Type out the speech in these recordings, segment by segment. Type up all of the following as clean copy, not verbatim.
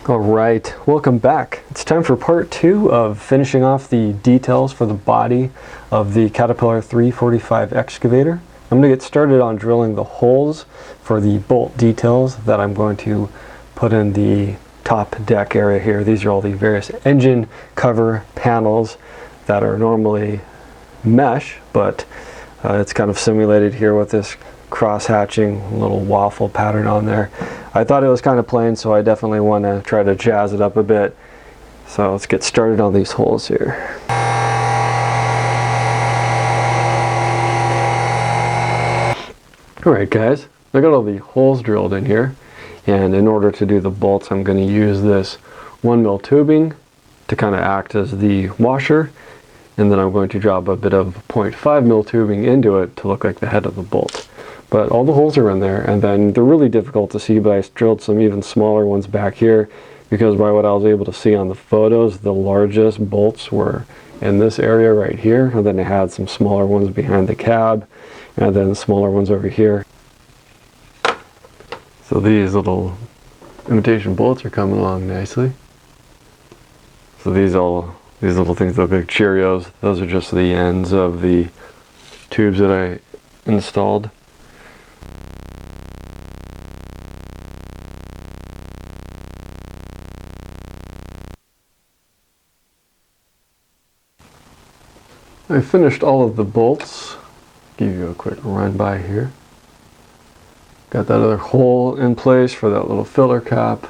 All right, welcome back. It's time for part 2 of finishing off the details for the body of the Caterpillar 345 excavator. I'm going to get started on drilling the holes for the bolt details that I'm going to put in the top deck area here. These are all the various engine cover panels that are normally mesh, but it's kind of simulated here with this cross-hatching little waffle pattern on there. I thought it was kind of plain, so I definitely want to try to jazz it up a bit. So let's get started on these holes here. Alright guys, I got all the holes drilled in here, and in order to do the bolts I'm going to use this 1mm tubing to kind of act as the washer, and then I'm going to drop a bit of 0.5mm tubing into it to look like the head of the bolt. But all the holes are in there, and then they're really difficult to see, but I drilled some even smaller ones back here because by what I was able to see on the photos, the largest bolts were in this area right here, and then I had some smaller ones behind the cab, and then smaller ones over here. So these little imitation bolts are coming along nicely. So these little things look like Cheerios. Those are just the ends of the tubes that I installed. I finished all of the bolts. Give you a quick run by here. Got that other hole in place for that little filler cap.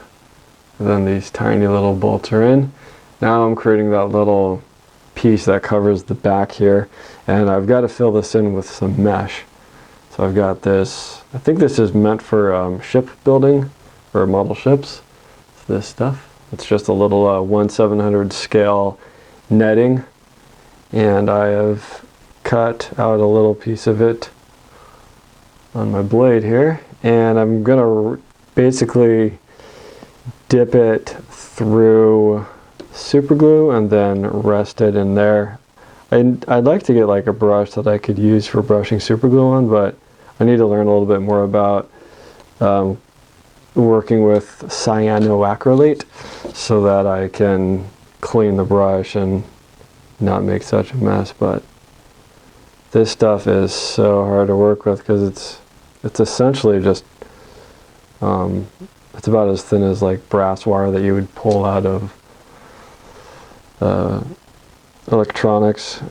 And then these tiny little bolts are in. Now I'm creating that little piece that covers the back here, and I've got to fill this in with some mesh. So I've got this, I think this is meant for shipbuilding or model ships. It's this stuff. It's just a little 1/700 scale netting, and I have cut out a little piece of it on my blade here, and I'm gonna basically dip it through super glue and then rest it in there. I'd like to get like a brush that I could use for brushing super glue on, but I need to learn a little bit more about working with cyanoacrylate so that I can clean the brush and not make such a mess. But this stuff is so hard to work with because it's essentially just it's about as thin as like brass wire that you would pull out of electronics.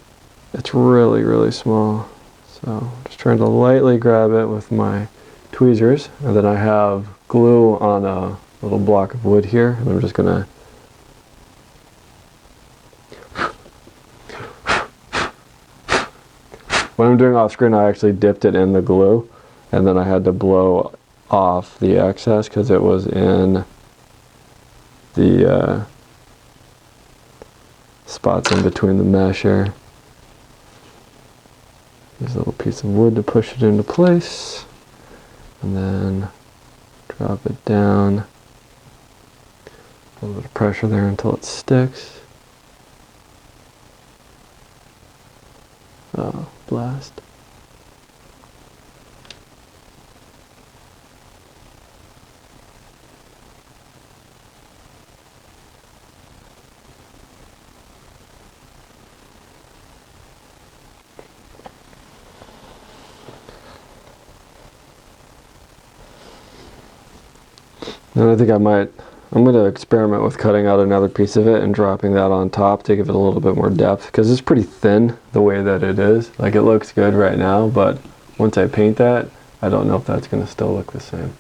It's really, really small. So just trying to lightly grab it with my tweezers, and then I have glue on a little block of wood here, and I'm just gonna when I'm doing off screen, I actually dipped it in the glue, and then I had to blow off the excess because it was in the spots in between the mesh here. Use a little piece of wood to push it into place, and then drop it down. A little bit of pressure there until it sticks. Oh, blast. And I think I'm going to experiment with cutting out another piece of it and dropping that on top to give it a little bit more depth, because it's pretty thin the way that it is. Like, it looks good right now, but once I paint that, I don't know if that's going to still look the same.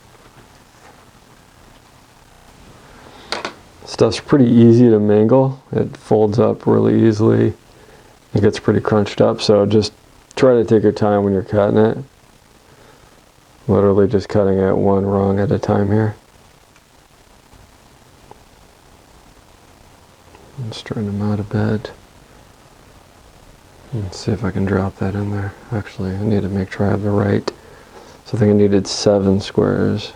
Stuff's pretty easy to mangle. It folds up really easily. It gets pretty crunched up, so just try to take your time when you're cutting it. Literally just cutting it one rung at a time here. I'm straighten them out a bit. Let's see if I can drop that in there. Actually, I need to make sure I have the right. So I think I needed 7 squares.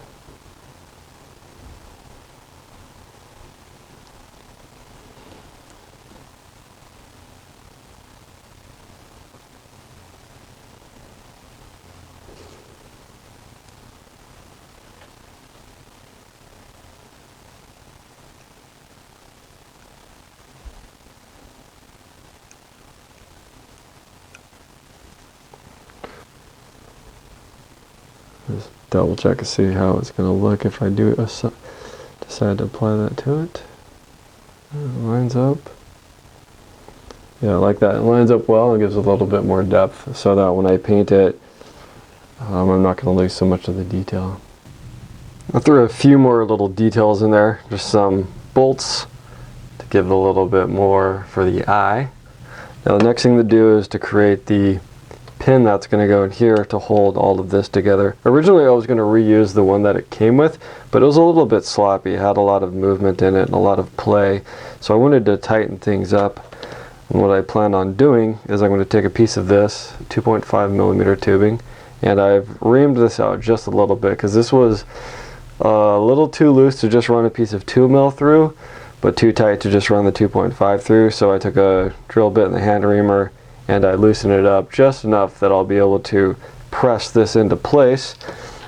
Just double check and see how it's going to look if I do decide to apply that to it. It lines up. Yeah, like that. It lines up well and gives a little bit more depth so that when I paint it, I'm not going to lose so much of the detail. I threw a few more little details in there, just some bolts to give it a little bit more for the eye. Now the next thing to do is to create the pin that's going to go in here to hold all of this together. Originally I was going to reuse the one that it came with, but it was a little bit sloppy. It had a lot of movement in it and a lot of play, so I wanted to tighten things up. And what I plan on doing is I'm going to take a piece of this 2.5mm tubing, and I've reamed this out just a little bit because this was a little too loose to just run a piece of 2mm through, but too tight to just run the 2.5 through. So I took a drill bit in the hand reamer and I loosened it up just enough that I'll be able to press this into place.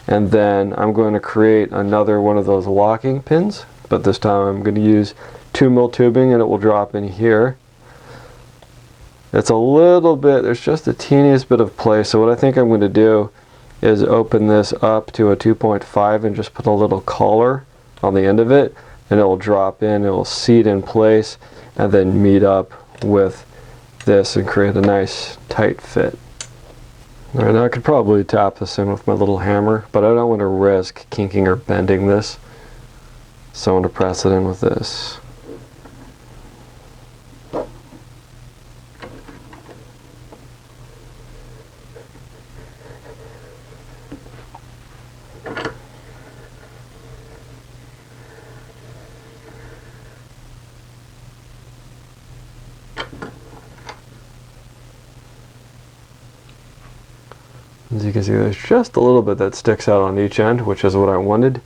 And then I'm going to create another one of those locking pins, but this time I'm going to use 2mm tubing and it will drop in here. It's a little bit, there's just the teeniest bit of play, so what I think I'm going to do is open this up to a 2.5 and just put a little collar on the end of it, and it will drop in, it will seat in place, and then meet up with this and create a nice tight fit. Alright, now I could probably tap this in with my little hammer, but I don't want to risk kinking or bending this, so I'm going to press it in with this. As you can see, there's just a little bit that sticks out on each end, which is what I wanted,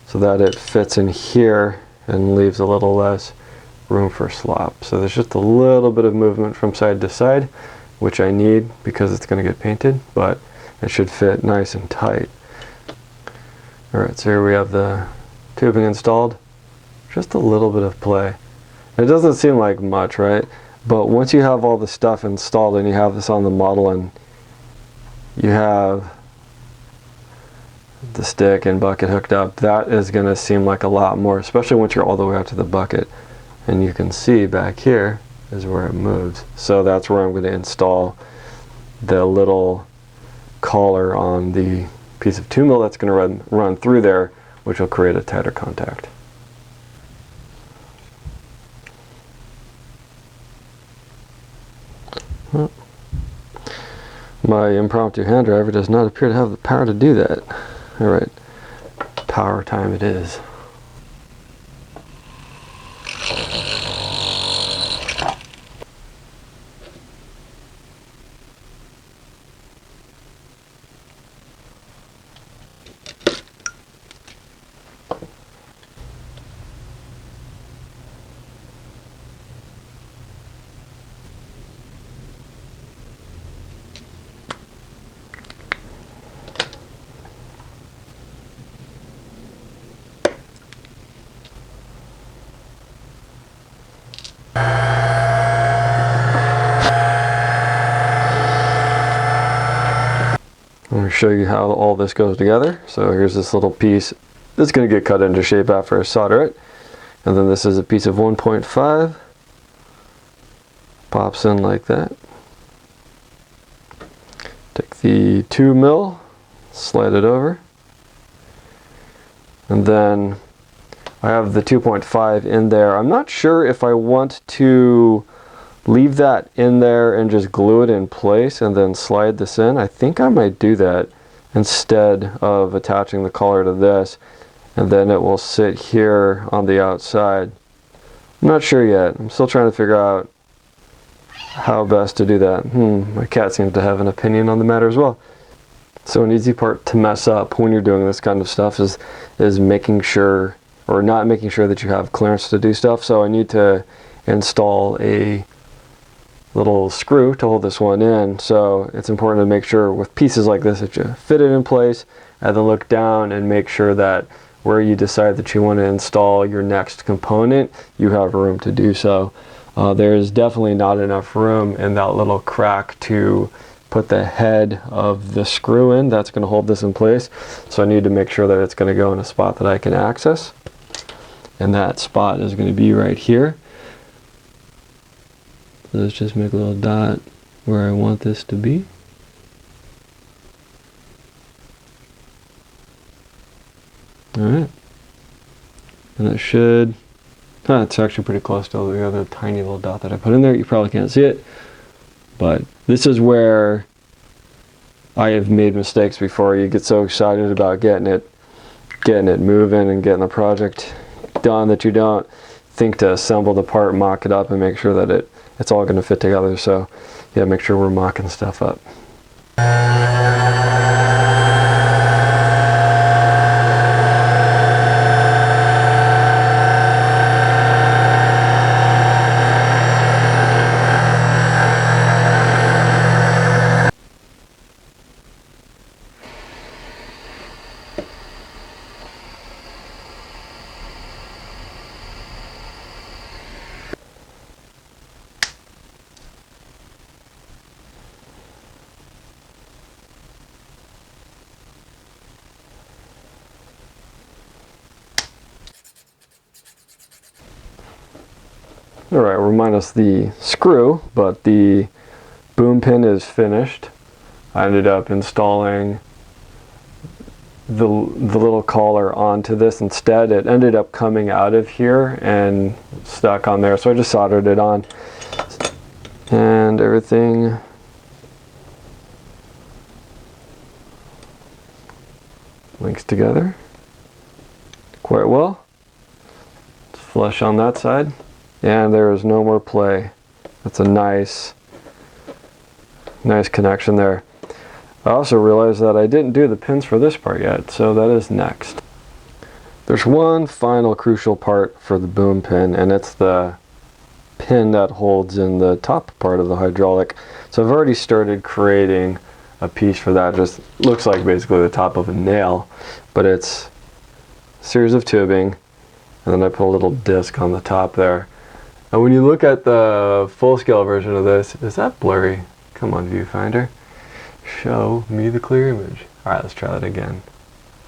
so that it fits in here and leaves a little less room for slop. So there's just a little bit of movement from side to side, which I need because it's going to get painted, but it should fit nice and tight. Alright, so here we have the tubing installed. Just a little bit of play. It doesn't seem like much, right? But once you have all the stuff installed and you have this on the model and you have the stick and bucket hooked up, that is going to seem like a lot more, especially once you're all the way out to the bucket. And you can see back here is where it moves. So that's where I'm going to install the little collar on the piece of 2mm that's going to run through there, which will create a tighter contact. My impromptu hand driver does not appear to have the power to do that. Alright, power time it is. I'm going to show you how all this goes together. So here's this little piece that's going to get cut into shape after I solder it. And then this is a piece of 1.5. Pops in like that. Take the 2mm, slide it over. And then I have the 2.5 in there. I'm not sure if I want to leave that in there and just glue it in place and then slide this in. I think I might do that instead of attaching the collar to this, and then it will sit here on the outside. I'm not sure yet. I'm still trying to figure out how best to do that. My cat seems to have an opinion on the matter as well. So an easy part to mess up when you're doing this kind of stuff is making sure, or not making sure, that you have clearance to do stuff. So I need to install a little screw to hold this one in, so it's important to make sure with pieces like this that you fit it in place and then look down and make sure that where you decide that you want to install your next component, you have room to do so. There's definitely not enough room in that little crack to put the head of the screw in. That's going to hold this in place. So I need to make sure that it's going to go in a spot that I can access. And that spot is going to be right here. So let's just make a little dot where I want this to be. Alright. And it should, it's actually pretty close to the other tiny little dot that I put in there. You probably can't see it, but this is where I have made mistakes before. You get so excited about getting it moving and getting the project done that you don't think to assemble the part, mock it up, and make sure that it's all going to fit together. So yeah, make sure we're mocking stuff up. Alright, we're minus the screw, but the boom pin is finished. I ended up installing the little collar onto this instead. It ended up coming out of here and stuck on there, so I just soldered it on. And everything links together quite well. It's flush on that side. And there is no more play. That's a nice connection there. I also realized that I didn't do the pins for this part yet, so that is next. There's one final crucial part for the boom pin, and it's the pin that holds in the top part of the hydraulic. So I've already started creating a piece for that. Just looks like basically the top of a nail, but it's a series of tubing, and then I put a little disc on the top there. And when you look at the full-scale version of this, is that blurry? Come on, viewfinder. Show me the clear image. Alright, let's try that again.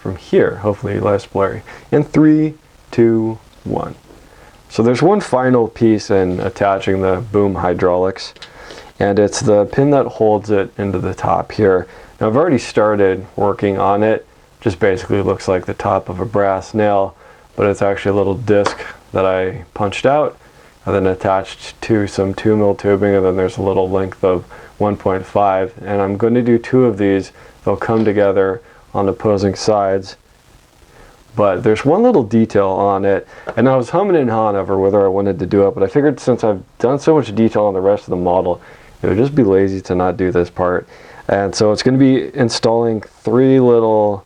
From here, hopefully less blurry. In 3, 2, 1. So there's one final piece in attaching the boom hydraulics, and it's the pin that holds it into the top here. Now I've already started working on it. Just basically looks like the top of a brass nail, but it's actually a little disc that I punched out and then attached to some 2mm tubing, and then there's a little length of 1.5, and I'm going to do 2 of these. They'll come together on opposing sides, but there's one little detail on it, and I was humming and hawing over whether I wanted to do it, but I figured since I've done so much detail on the rest of the model, it would just be lazy to not do this part. And so it's going to be installing 3 little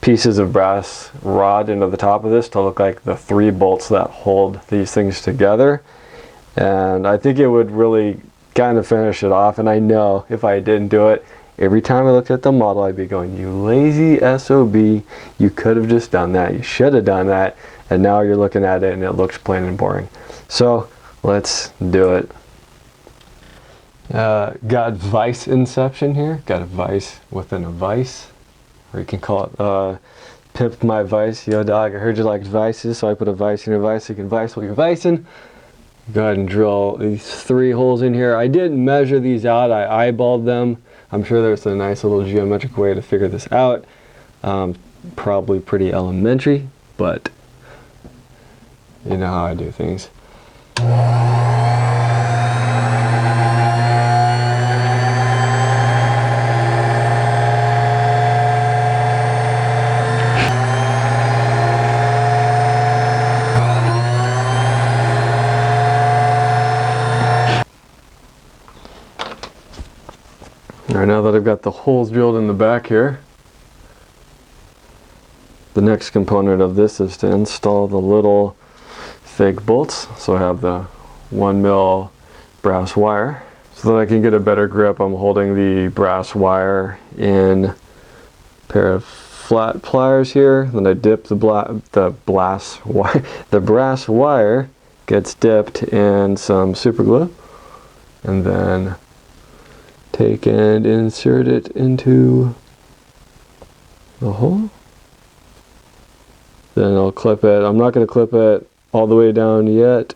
pieces of brass rod into the top of this to look like the 3 bolts that hold these things together. And I think it would really kind of finish it off. And I know if I didn't do it, every time I looked at the model, I'd be going, you lazy SOB, you could have just done that. You should have done that. And now you're looking at it and it looks plain and boring. So let's do it. Got vice inception here. Got a vice within a vice. Or you can call it pimped my vice. Yo dog, I heard you liked vices, so I put a vice in your vice so you can vice while you're vicing. Go ahead and drill these 3 holes in here. I didn't measure these out, I eyeballed them. I'm sure there's a nice little geometric way to figure this out. Probably pretty elementary, but you know how I do things. Alright, now that I've got the holes drilled in the back here, the next component of this is to install the little fake bolts. So I have the 1mm brass wire. So that I can get a better grip, I'm holding the brass wire in a pair of flat pliers here. Then I dip the brass wire gets dipped in some super glue, and then take and insert it into the hole. Then I'll clip it. I'm not going to clip it all the way down yet.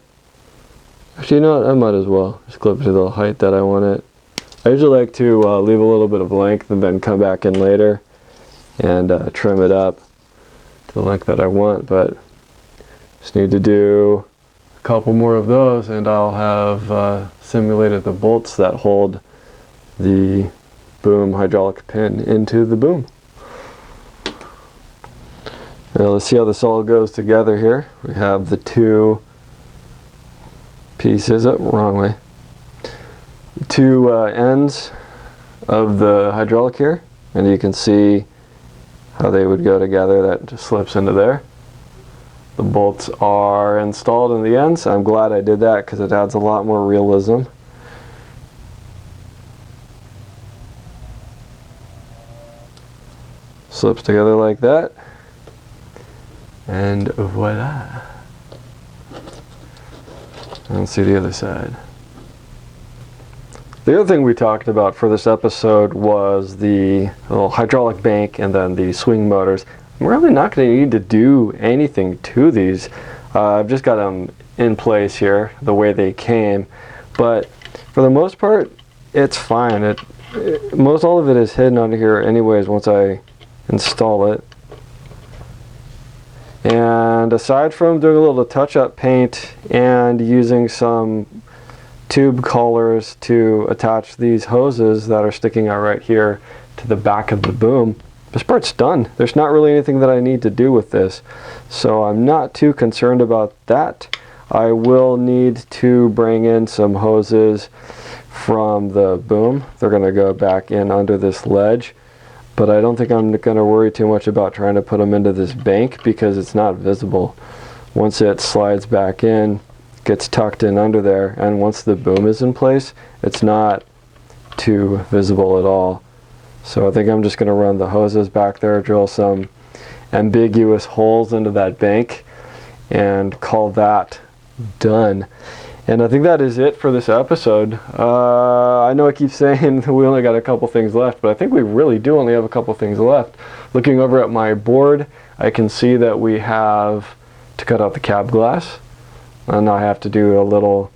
Actually, you know what? I might as well just clip it to the height that I want it. I usually like to leave a little bit of length and then come back in later and trim it up to the length that I want, but just need to do a couple more of those and I'll have simulated the bolts that hold the boom hydraulic pin into the boom. Now let's see how this all goes together here. We have the two pieces, wrong way. Two ends of the hydraulic here, and you can see how they would go together. That just slips into there. The bolts are installed in the ends. I'm glad I did that because it adds a lot more realism. Slips together like that, and voila. Let's see the other side. The other thing we talked about for this episode was the little hydraulic bank and then the swing motors. I'm really not going to need to do anything to these. I've just got them in place here the way they came, but for the most part it's fine. Most all of it is hidden under here anyways once I install it. And aside from doing a little touch-up paint and using some tube collars to attach these hoses that are sticking out right here to the back of the boom, this part's done. There's not really anything that I need to do with this, so I'm not too concerned about that. I will need to bring in some hoses from the boom. They're going to go back in under this ledge, but I don't think I'm going to worry too much about trying to put them into this bank because it's not visible. Once it slides back in, gets tucked in under there, and once the boom is in place, it's not too visible at all. So I think I'm just going to run the hoses back there, drill some ambiguous holes into that bank, and call that done. And I think that is it for this episode. I know I keep saying we only got a couple things left, but I think we really do only have a couple things left. Looking over at my board, I can see that we have to cut out the cab glass, and I have to do a little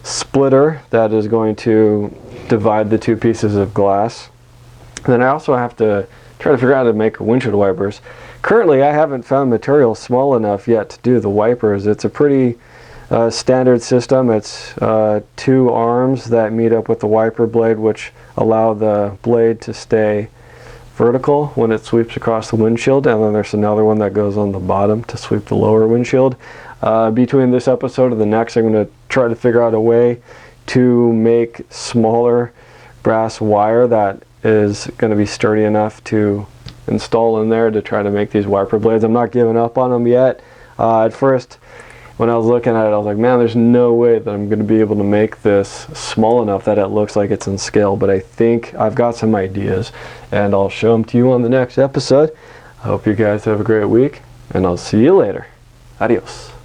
splitter that is going to divide the two pieces of glass. And then I also have to try to figure out how to make windshield wipers. Currently, I haven't found material small enough yet to do the wipers. It's a pretty standard system. It's two arms that meet up with the wiper blade, which allow the blade to stay vertical when it sweeps across the windshield, and then there's another one that goes on the bottom to sweep the lower windshield. Between this episode and the next, I'm going to try to figure out a way to make smaller brass wire that is going to be sturdy enough to install in there to try to make these wiper blades. I'm not giving up on them yet. At first, when I was looking at it, I was like, man, there's no way that I'm going to be able to make this small enough that it looks like it's in scale, but I think I've got some ideas, and I'll show them to you on the next episode. I hope you guys have a great week, and I'll see you later. Adios.